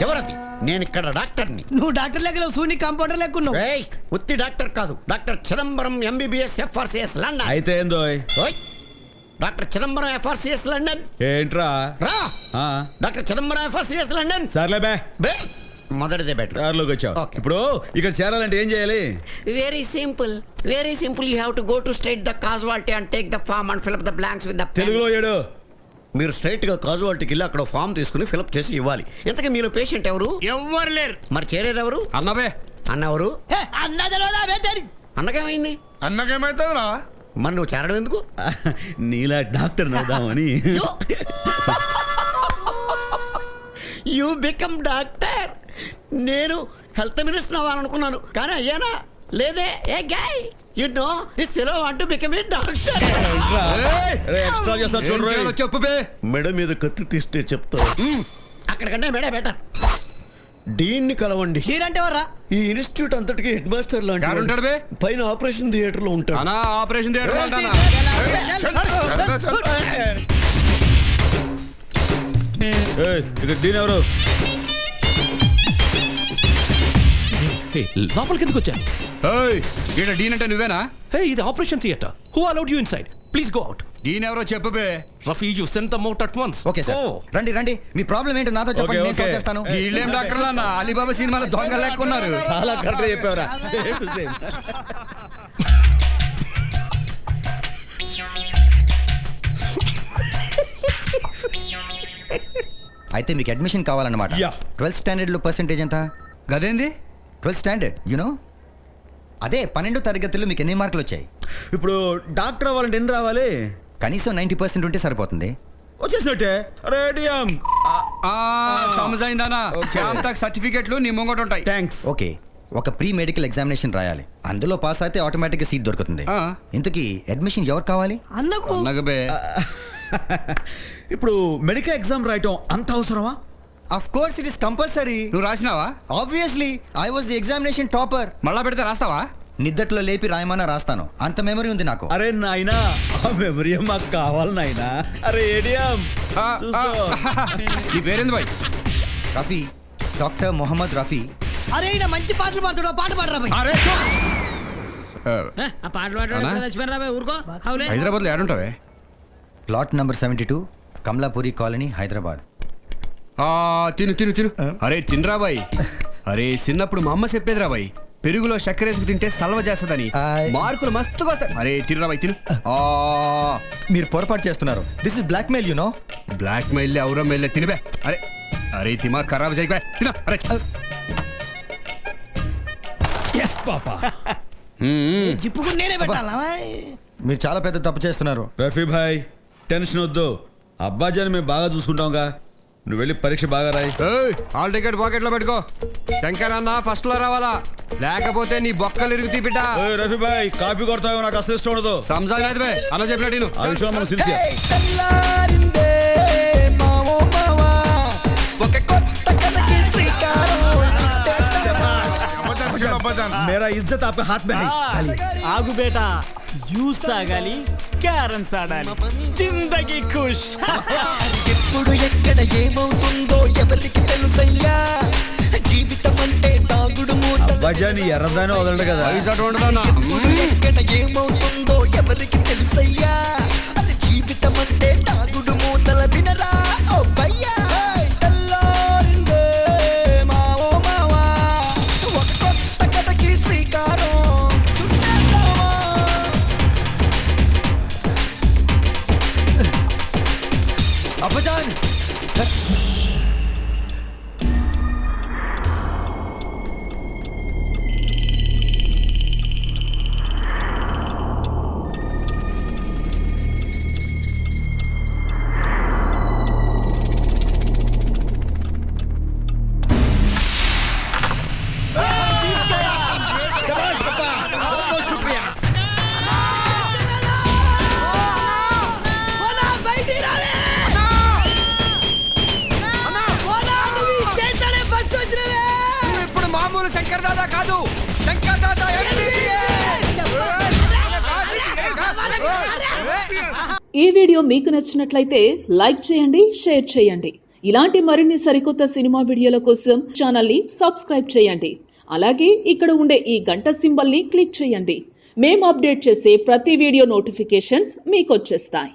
ఎవరది? నేను ఇక్కడ డాక్టర్ని. నువ్వు డాక్టర్ లెక్కలు సూని కంపౌండర్ లెక్కున్నావు. ఉత్తి డాక్టర్ కాదు, doctor Chidambaram MBBS FRCS London. అయితే ఏందో డాక్టర్ చిదంబరం FRCS లండన్. ఏంట్రా రా డాక్టర్ చిదంబరం FRCS లండన్. సర్లే బే మొదటిదే బెటర్. దారిలోకి వచ్చావు. ఇప్పుడు ఇక్కడ చేరాలంటే ఏం చేయాలి? Very simple, very simple. You have to go to state the casualty and take the form and fill up the blanks with the తెలుగులో ఏడు. మీరు స్ట్రైట్ గా కాజువాలిటీకి వెళ్ళి అక్కడ ఫామ్ తీసుకుని ఫిల్అప్ చేసి ఇవ్వాలి. ఇంతకీ మీలో పేషెంట్ ఎవరు? ఎవ్వరు లేరు. మరి చేరేది ఎవరు? అన్నవే. అన్నెవరు? అన్నకేమైంది? అన్నకేమైతుందిరా? మరి నువ్వు చేరడం ఎందుకు? నీలా డాక్టర్ నవ్వుదామని. You become doctor. నేను హెల్త్ మినిస్టర్ అవ్వాలనుకున్నాను, కానీ అయ్యానా? లేదే. Hey guy, you know this fellow want to become a doctor. Extra చేస్తా చూడరా. చెప్పు బే. మెడ మీద కత్తి తీస్తే చెప్తా. అక్కడికంటే మెడ బెటర్. డీన్ని కలవండి. డీన్ అంటే ఎవరా? ఈ ఇన్స్టిట్యూట్ అంతటికి హెడ్ మాస్టర్ లాంటి పైన ఆపరేషన్ థియేటర్ లో ఉంటాడు. Operation theatre. ఇక్కడ డీన్ ఎవరు? లోపలికి ఎందుకు వచ్చా? ఇక్కడ డీన్ అంటే నువ్వేనా? హే, ఇది operation theatre. Who allowed you inside? Please go out. Dean ఎవరో చెప్పు బే. Rafi, you send them out at once. Okay sir. రండి రండి, మీ ప్రాబ్లం ఏంటో నాతో చెప్పండి, నేను సాల్వ్ చేస్తాను. వీళ్ళేం డాక్టర్లు అన్న? అలీబాబా సినిమాలో దొంగలు లెక్కున్నారు. చాలా కరెక్ట్ చెప్పావురా. అయితే మీకు అడ్మిషన్ కావాలన్నమాట. 12th స్టాండర్డ్ లో పర్సెంటేజ్ ఎంత? గదేంది? 12th స్టాండర్డ్ యునో, అదే 12వ తరగతిలో మీకు ఎన్ని మార్కులు వచ్చాయి? ఇప్పుడు డాక్టర్ అవ్వాలంటే ఎన్ని రావాలి? కనీసం 90% ఉంటే సరిపోతుంది. వచ్చేసినట్టే. రేడియం సమజైందానా? శ్యామ్ తక్ సర్టిఫికెట్లు నీ ముంగట ఉంటాయి. థ్యాంక్స్. ఓకే, ఒక ప్రీ మెడికల్ ఎగ్జామినేషన్ రాయాలి. అందులో పాస్ అయితే ఆటోమేటిక్గా సీట్ దొరుకుతుంది. ఇంతకీ అడ్మిషన్ ఎవరు కావాలి? అన్నకు. నగబే. ఇప్పుడు మెడికల్ ఎగ్జామ్ రాయటం అంత అవసరమా? Of course it is compulsory. నువ్వు రాసినావా? Obviously, I was the examination topper. మళ్ళా పెడితే రాస్తావా? నిద్దట్లో లేపి రాయమన్నా రాస్తాను, అంత మెమరీ ఉంది నాకు. అరే నాయనా, ఆ మెమరీ మాకు కావాలి నాయనా. అరే ఏడియం ఈ పేరేంది బాయ్? రఫీ, డాక్టర్ మొహమ్మద్ రఫీ. అరే ఈయన మంచి పాటలు పాడుతాడు, పాట పాడరా బాయ్. అరే ఆ పాటలు పాడరా చచ్చిపోయారా బాయ్, ఊరుకో. హైదరాబాద్ లో ఏడుంటావే? Plot number 72, Kamalapuri colony, Hyderabad. తిను తిను తిను. అరే తినరా బాయ్. అరే చిన్నప్పుడు మా అమ్మ చెప్పేదిరా బాయ్, పెరుగులో చక్కెర వేసుకు తింటే సలవ చేస్తుందని. మార్కులు మస్తుగా వస్తాయి. అరే తినరా బాయ్, తిను. మీరు పొరపాటు చేస్తున్నారు. This is blackmail, you know. Blackmail ఎవరో మెయిల్ తినబే. అరే అరే తిమా ఖరాబ్ చేయబే, తిన. అరే ఎస్ పాపా. జిప్పుకు నేనే పెట్టాలా? మీరు చాలా పెద్ద తప్పు చేస్తున్నారు. రఫీ భాయ్, టెన్షన్ వద్దు. అబ్బాజాని మేము బాగా చూసుకుంటాంగా. నువ్వు వెళ్ళి పరీక్ష బాగా రాయి. హాల్ టికెట్ పాకెట్ లో పెట్టుకో. శంకర్ అన్న ఫస్ట్ లో రావాలా, లేకపోతే నీ బొక్కలు ఇరుగుతీ బిడ్డ. రఫీ భాయ్, కాపీ కొడతావు, నాకు అసలు ఇష్టం ఉండదు. సంజాయ్ లేదు బే, అన్న చెప్పినట్టు ఆ విషయంలో మనం సిన్సియర్. मेरा इज्जत आपके हाथ में है. ఆగు బేటా, జ్యూస్ తాగాలి, క్యారమ్స్ ఆడాలి, జిందగీ ఖుష్. ఎప్పుడు ఎక్కడ ఏమవుతుందో ఎవరికి తెలుసయ్యా, జీవితం అంటే తాగుడు మూట. అబ్బాజాని ఎర్రదాని వదలడు కదా. ఎప్పుడు ఎక్కడ ఏమవుతుందో ఎవరికి తెలుసయ్యా, అది జీవితం అంటే తాగుడు మూతల వినరా ఓ భయ్యా. తెల్లారిందే మావో మావా, ఒక కొత్త కథకి శ్రీకారం చుట్టేద్దామా. అబ్బజాన్, శంకర్ దాదా కాదు, శంకర్ దాదా ఈ వీడియో మీకు నచ్చినట్లయితే లైక్ చేయండి, షేర్ చేయండి. ఇలాంటి మరిన్ని సరికొత్త సినిమా వీడియోల కోసం ఛానల్ని సబ్స్క్రైబ్ చేయండి. అలాగే ఇక్కడ ఉండే ఈ గంట సింబల్ని క్లిక్ చేయండి. మేము అప్డేట్ చేసే ప్రతి వీడియో నోటిఫికేషన్స్ మీకు వచ్చేస్తాయి.